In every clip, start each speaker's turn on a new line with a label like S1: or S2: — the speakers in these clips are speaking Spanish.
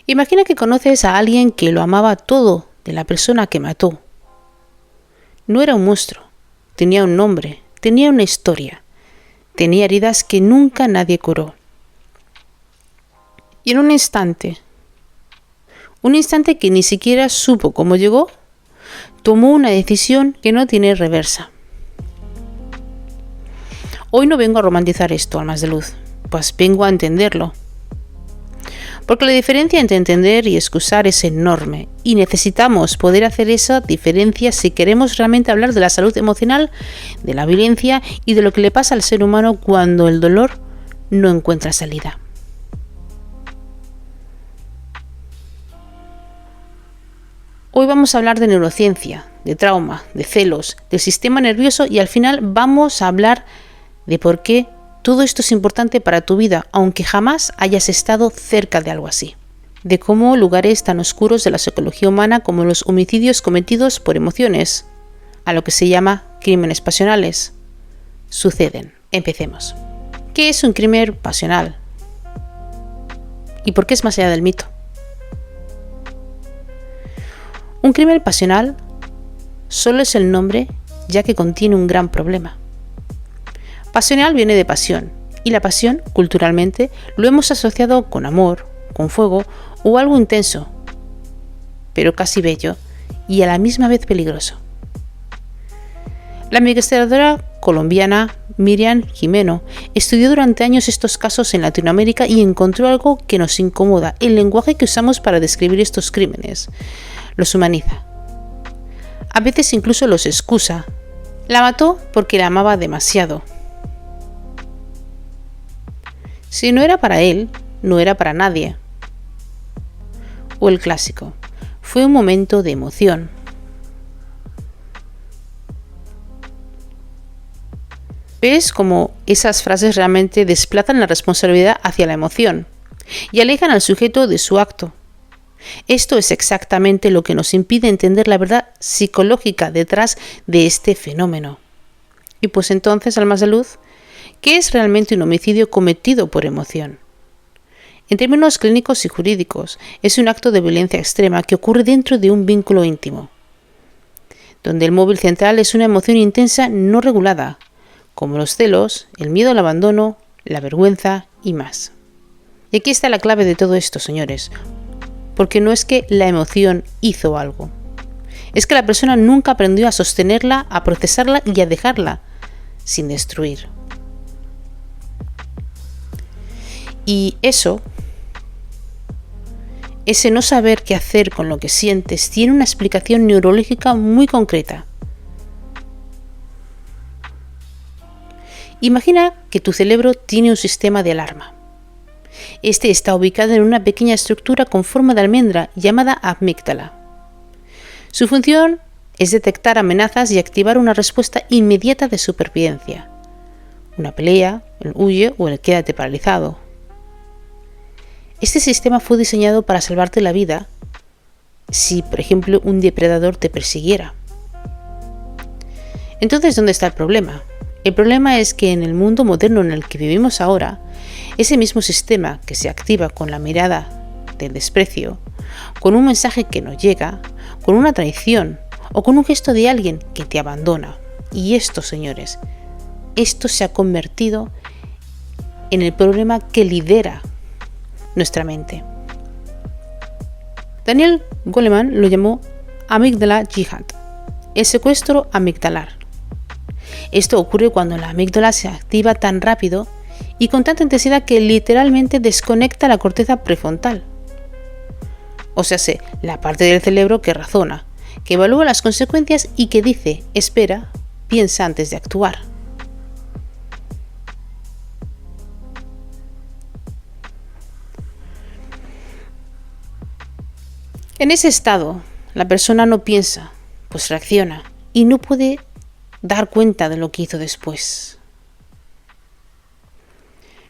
S1: Imagina que conoces a alguien que lo amaba todo de la persona que mató. No era un monstruo, tenía un nombre, tenía una historia, tenía heridas que nunca nadie curó. Y en un instante que ni siquiera supo cómo llegó, tomó una decisión que no tiene reversa. Hoy no vengo a romantizar esto, almas de luz, pues vengo a entenderlo. Porque la diferencia entre entender y excusar es enorme, y necesitamos poder hacer esa diferencia si queremos realmente hablar de la salud emocional, de la violencia y de lo que le pasa al ser humano cuando el dolor no encuentra salida. Hoy vamos a hablar de neurociencia, de trauma, de celos, del sistema nervioso y al final vamos a hablar de por qué todo esto es importante para tu vida, aunque jamás hayas estado cerca de algo así. De cómo lugares tan oscuros de la psicología humana como los homicidios cometidos por emociones, a lo que se llama crímenes pasionales, suceden. Empecemos. ¿Qué es un crimen pasional? ¿Y por qué es más allá del mito? Un crimen pasional solo es el nombre, ya que contiene un gran problema. Pasional viene de pasión, y la pasión, culturalmente, lo hemos asociado con amor, con fuego o algo intenso, pero casi bello y a la misma vez peligroso. La investigadora colombiana Miriam Jimeno estudió durante años estos casos en Latinoamérica y encontró algo que nos incomoda: el lenguaje que usamos para describir estos crímenes. Los humaniza. A veces incluso los excusa. La mató porque la amaba demasiado. Si no era para él, no era para nadie. O el clásico: fue un momento de emoción. ¿Ves cómo esas frases realmente desplazan la responsabilidad hacia la emoción y alejan al sujeto de su acto? Esto es exactamente lo que nos impide entender la verdad psicológica detrás de este fenómeno. Y pues entonces, almas de luz, ¿qué es realmente un homicidio cometido por emoción? En términos clínicos y jurídicos, es un acto de violencia extrema que ocurre dentro de un vínculo íntimo, donde el móvil central es una emoción intensa no regulada, como los celos, el miedo al abandono, la vergüenza y más. Y aquí está la clave de todo esto, señores, porque no es que la emoción hizo algo, es que la persona nunca aprendió a sostenerla, a procesarla y a dejarla sin destruir. Y ese no saber qué hacer con lo que sientes, tiene una explicación neurológica muy concreta. Imagina que tu cerebro tiene un sistema de alarma. Este está ubicado en una pequeña estructura con forma de almendra llamada amígdala. Su función es detectar amenazas y activar una respuesta inmediata de supervivencia. Una pelea, el huye o el quédate paralizado. Este sistema fue diseñado para salvarte la vida si, por ejemplo, un depredador te persiguiera. Entonces, ¿dónde está el problema? El problema es que en el mundo moderno en el que vivimos ahora, ese mismo sistema que se activa con la mirada del desprecio, con un mensaje que no llega, con una traición o con un gesto de alguien que te abandona. Y esto, señores, esto se ha convertido en el problema que lidera nuestra mente. Daniel Goleman lo llamó amígdala jihad, el secuestro amigdalar. Esto ocurre cuando la amígdala se activa tan rápido y con tanta intensidad que literalmente desconecta la corteza prefrontal. O sea, la parte del cerebro que razona, que evalúa las consecuencias y que dice, espera, piensa antes de actuar. En ese estado, la persona no piensa, pues reacciona y no puede dar cuenta de lo que hizo después.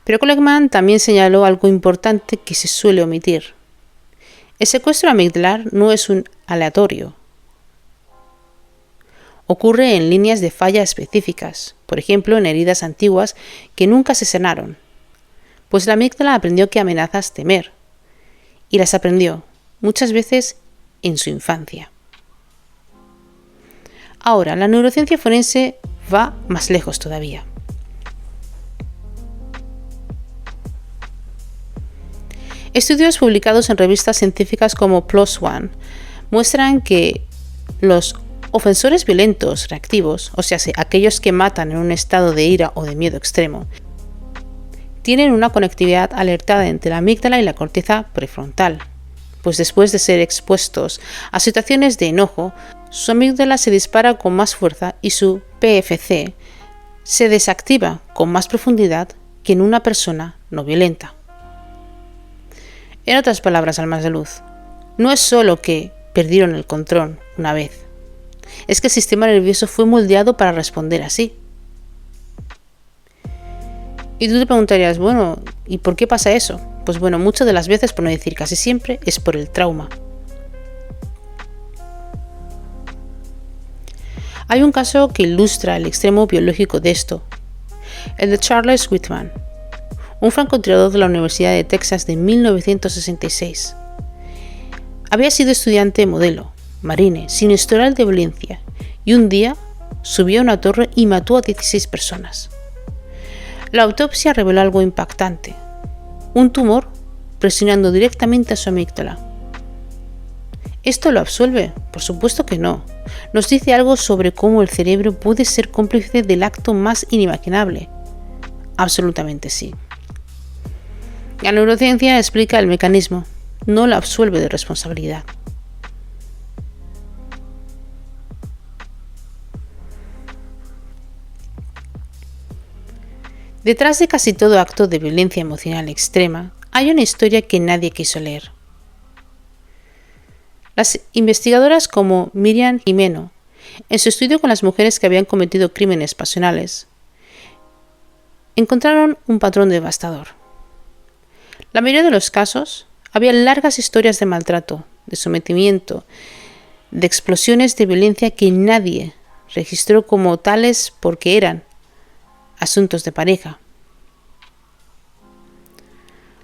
S1: Pero Goleman también señaló algo importante que se suele omitir. El secuestro amigdalar no es un aleatorio. Ocurre en líneas de falla específicas, por ejemplo en heridas antiguas que nunca se sanaron, pues la amígdala aprendió que amenazas temer, y las aprendió, muchas veces en su infancia. Ahora, la neurociencia forense va más lejos todavía. Estudios publicados en revistas científicas como PLOS ONE muestran que los ofensores violentos reactivos, o sea, aquellos que matan en un estado de ira o de miedo extremo, tienen una conectividad alertada entre la amígdala y la corteza prefrontal, pues después de ser expuestos a situaciones de enojo, su amígdala se dispara con más fuerza y su PFC se desactiva con más profundidad que en una persona no violenta. En otras palabras, almas de luz, no es solo que perdieron el control una vez, es que el sistema nervioso fue moldeado para responder así. Y tú te preguntarías, bueno, ¿y por qué pasa eso? Pues bueno, muchas de las veces, por no decir casi siempre, es por el trauma. Hay un caso que ilustra el extremo biológico de esto, el de Charles Whitman, un francotirador de la Universidad de Texas de 1966. Había sido estudiante modelo, marine, sin historial de violencia, y un día subió a una torre y mató a 16 personas. La autopsia reveló algo impactante: un tumor presionando directamente a su amígdala. ¿Esto lo absuelve? Por supuesto que no. Nos dice algo sobre cómo el cerebro puede ser cómplice del acto más inimaginable. Absolutamente sí. La neurociencia explica el mecanismo, no la absuelve de responsabilidad. Detrás de casi todo acto de violencia emocional extrema hay una historia que nadie quiso leer. Las investigadoras como Miriam Jimeno, en su estudio con las mujeres que habían cometido crímenes pasionales, encontraron un patrón devastador. La mayoría de los casos había largas historias de maltrato, de sometimiento, de explosiones de violencia que nadie registró como tales porque eran asuntos de pareja.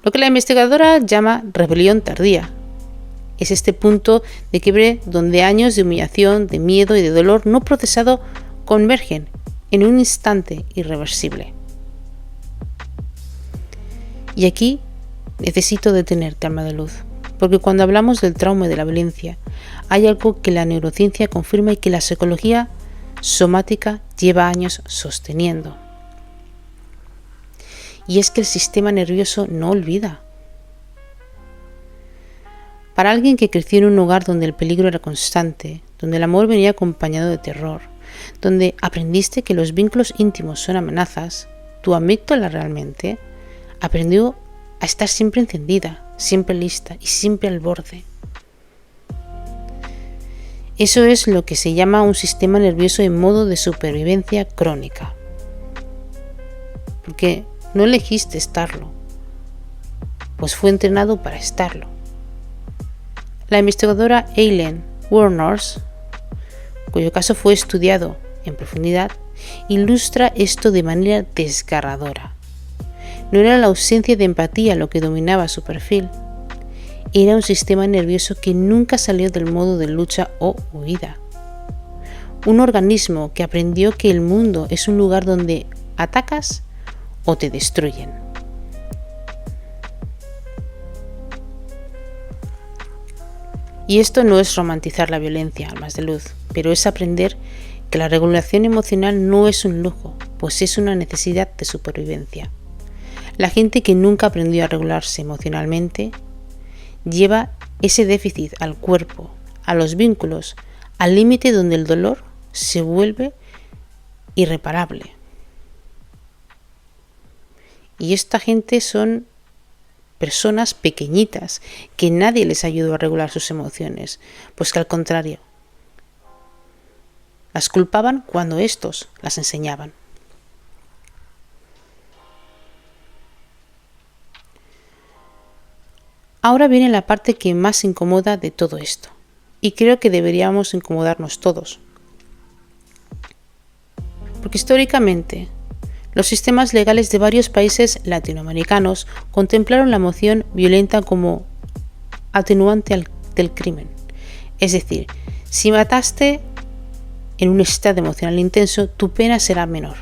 S1: Lo que la investigadora llama rebelión tardía es este punto de quiebre donde años de humillación, de miedo y de dolor no procesado convergen en un instante irreversible. Y aquí necesito detenerte, alma de luz, porque cuando hablamos del trauma y de la violencia, hay algo que la neurociencia confirma y que la psicología somática lleva años sosteniendo. Y es que el sistema nervioso no olvida. Para alguien que creció en un hogar donde el peligro era constante, donde el amor venía acompañado de terror, donde aprendiste que los vínculos íntimos son amenazas, tu amígdala realmente aprendió a estar siempre encendida, siempre lista y siempre al borde. Eso es lo que se llama un sistema nervioso en modo de supervivencia crónica. Porque no elegiste estarlo, pues fue entrenado para estarlo. La investigadora Eileen Wuornos, cuyo caso fue estudiado en profundidad, ilustra esto de manera desgarradora. No era la ausencia de empatía lo que dominaba su perfil, era un sistema nervioso que nunca salió del modo de lucha o huida. Un organismo que aprendió que el mundo es un lugar donde atacas o te destruyen. Y esto no es romantizar la violencia, almas de luz, pero es aprender que la regulación emocional no es un lujo, pues es una necesidad de supervivencia. La gente que nunca aprendió a regularse emocionalmente lleva ese déficit al cuerpo, a los vínculos, al límite donde el dolor se vuelve irreparable. Y esta gente son personas pequeñitas que nadie les ayudó a regular sus emociones, pues que al contrario, las culpaban cuando estos las enseñaban. Ahora viene la parte que más incomoda de todo esto, y creo que deberíamos incomodarnos todos. Porque históricamente, los sistemas legales de varios países latinoamericanos contemplaron la emoción violenta como atenuante del crimen. Es decir, si mataste en un estado emocional intenso, tu pena será menor.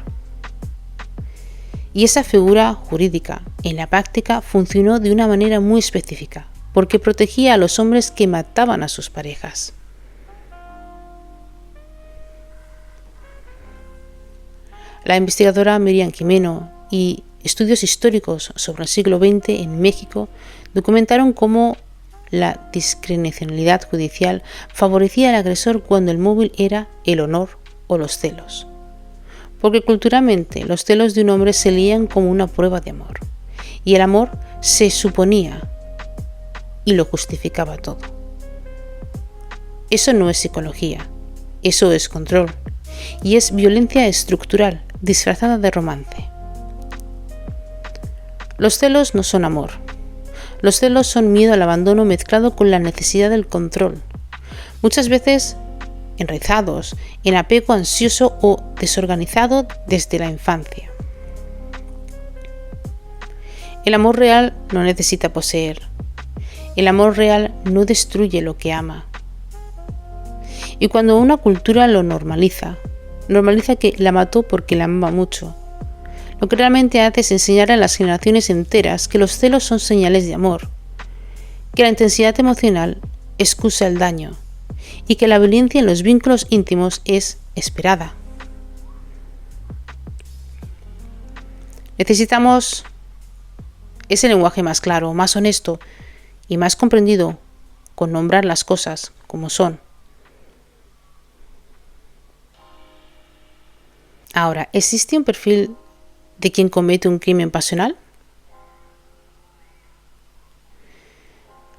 S1: Y esa figura jurídica en la práctica funcionó de una manera muy específica, porque protegía a los hombres que mataban a sus parejas. La investigadora Miriam Jimeno y estudios históricos sobre el siglo XX en México documentaron cómo la discrecionalidad judicial favorecía al agresor cuando el móvil era el honor o los celos. Porque culturalmente los celos de un hombre se leían como una prueba de amor, y el amor se suponía y lo justificaba todo. Eso no es psicología, eso es control, y es violencia estructural disfrazada de romance. Los celos no son amor. Los celos son miedo al abandono mezclado con la necesidad del control, muchas veces enraizados en apego ansioso o desorganizado desde la infancia. El amor real no necesita poseer. El amor real no destruye lo que ama. Y cuando una cultura lo normaliza que la mató porque la amaba mucho, lo que realmente hace es enseñar a las generaciones enteras que los celos son señales de amor, que la intensidad emocional excusa el daño y que la violencia en los vínculos íntimos es esperada. Necesitamos ese lenguaje más claro, más honesto y más comprendido, con nombrar las cosas como son. Ahora, ¿existe un perfil de quien comete un crimen pasional?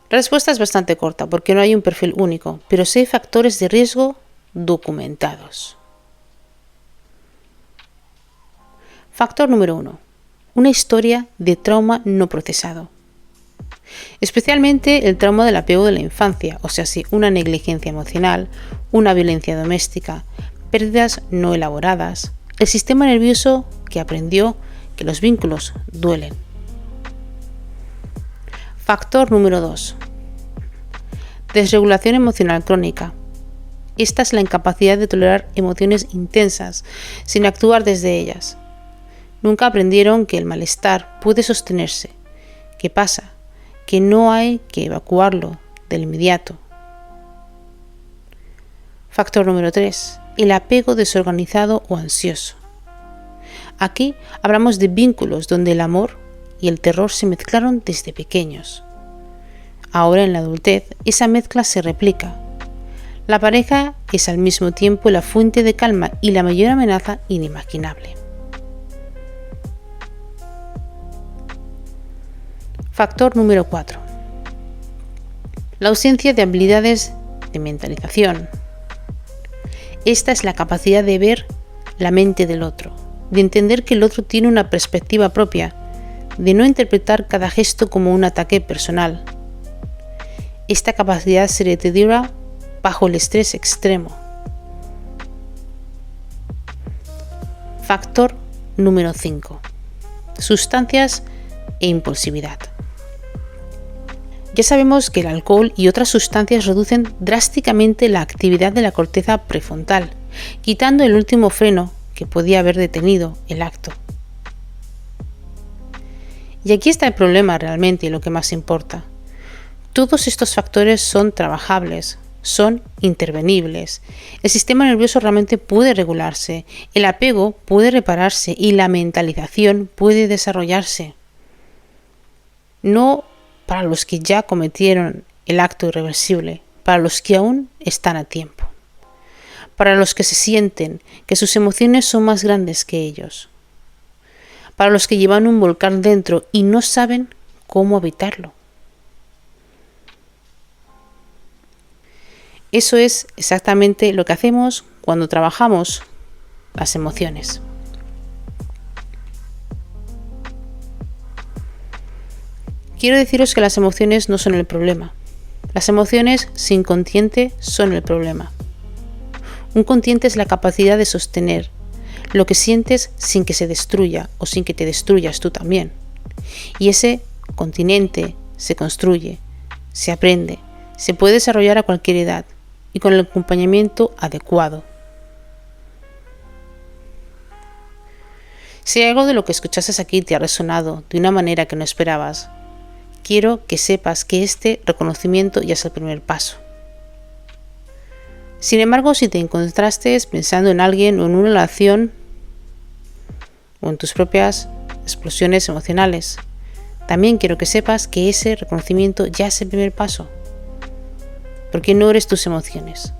S1: La respuesta es bastante corta porque no hay un perfil único, pero sí hay factores de riesgo documentados. Factor número 1. Una historia de trauma no procesado. Especialmente el trauma del apego de la infancia, o sea, una negligencia emocional, una violencia doméstica, pérdidas no elaboradas, el sistema nervioso que aprendió que los vínculos duelen. Factor número 2. Desregulación emocional crónica. Esta es la incapacidad de tolerar emociones intensas sin actuar desde ellas. Nunca aprendieron que el malestar puede sostenerse, que pasa, que no hay que evacuarlo del inmediato. Factor número 3. El apego desorganizado o ansioso. Aquí hablamos de vínculos donde el amor y el terror se mezclaron desde pequeños. Ahora en la adultez esa mezcla se replica. La pareja es al mismo tiempo la fuente de calma y la mayor amenaza inimaginable. Factor número 4. La ausencia de habilidades de mentalización. Esta es la capacidad de ver la mente del otro, de entender que el otro tiene una perspectiva propia, de no interpretar cada gesto como un ataque personal. Esta capacidad se deteriora bajo el estrés extremo. Factor número 5. Sustancias e impulsividad. Ya sabemos que el alcohol y otras sustancias reducen drásticamente la actividad de la corteza prefrontal, quitando el último freno que podía haber detenido el acto. Y aquí está el problema realmente y lo que más importa. Todos estos factores son trabajables, son intervenibles. El sistema nervioso realmente puede regularse, el apego puede repararse y la mentalización puede desarrollarse. No para los que ya cometieron el acto irreversible, para los que aún están a tiempo, para los que se sienten que sus emociones son más grandes que ellos, para los que llevan un volcán dentro y no saben cómo evitarlo. Eso es exactamente lo que hacemos cuando trabajamos las emociones. Quiero deciros que las emociones no son el problema. Las emociones sin consciente son el problema. Un consciente es la capacidad de sostener lo que sientes sin que se destruya o sin que te destruyas tú también. Y ese continente se construye se aprende, se puede desarrollar a cualquier edad y con el acompañamiento adecuado. Si algo de lo que escuchaste aquí te ha resonado de una manera que no esperabas, quiero que sepas que este reconocimiento ya es el primer paso. Sin embargo, si te encontraste pensando en alguien o en una relación o en tus propias explosiones emocionales, también quiero que sepas que ese reconocimiento ya es el primer paso. Porque no eres tus emociones,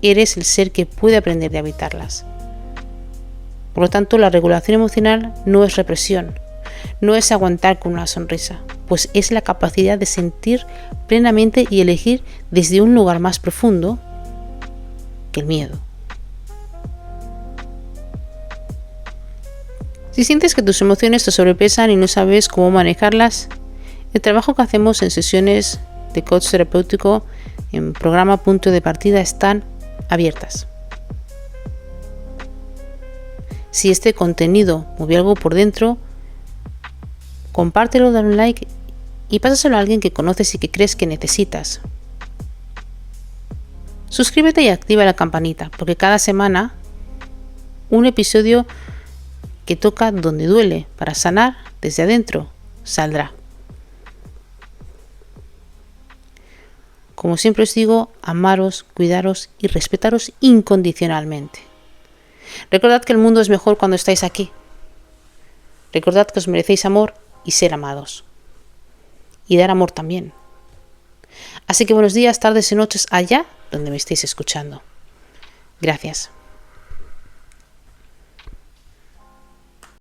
S1: eres el ser que puede aprender de habitarlas. Por lo tanto, la regulación emocional no es represión, no es aguantar con una sonrisa, pues es la capacidad de sentir plenamente y elegir desde un lugar más profundo que el miedo. Si sientes que tus emociones te sobrepesan y no sabes cómo manejarlas, el trabajo que hacemos en sesiones de coach terapéutico en programa Punto de Partida están abiertas. Si este contenido movió algo por dentro, compártelo, dale un like y pásaselo a alguien que conoces y que crees que necesitas. Suscríbete y activa la campanita, porque cada semana un episodio que toca donde duele para sanar desde adentro saldrá. Como siempre os digo, amaros, cuidaros y respetaros incondicionalmente. Recordad que el mundo es mejor cuando estáis aquí. Recordad que os merecéis amor y ser amados. Y dar amor también. Así que buenos días, tardes y noches allá donde me estéis escuchando. Gracias.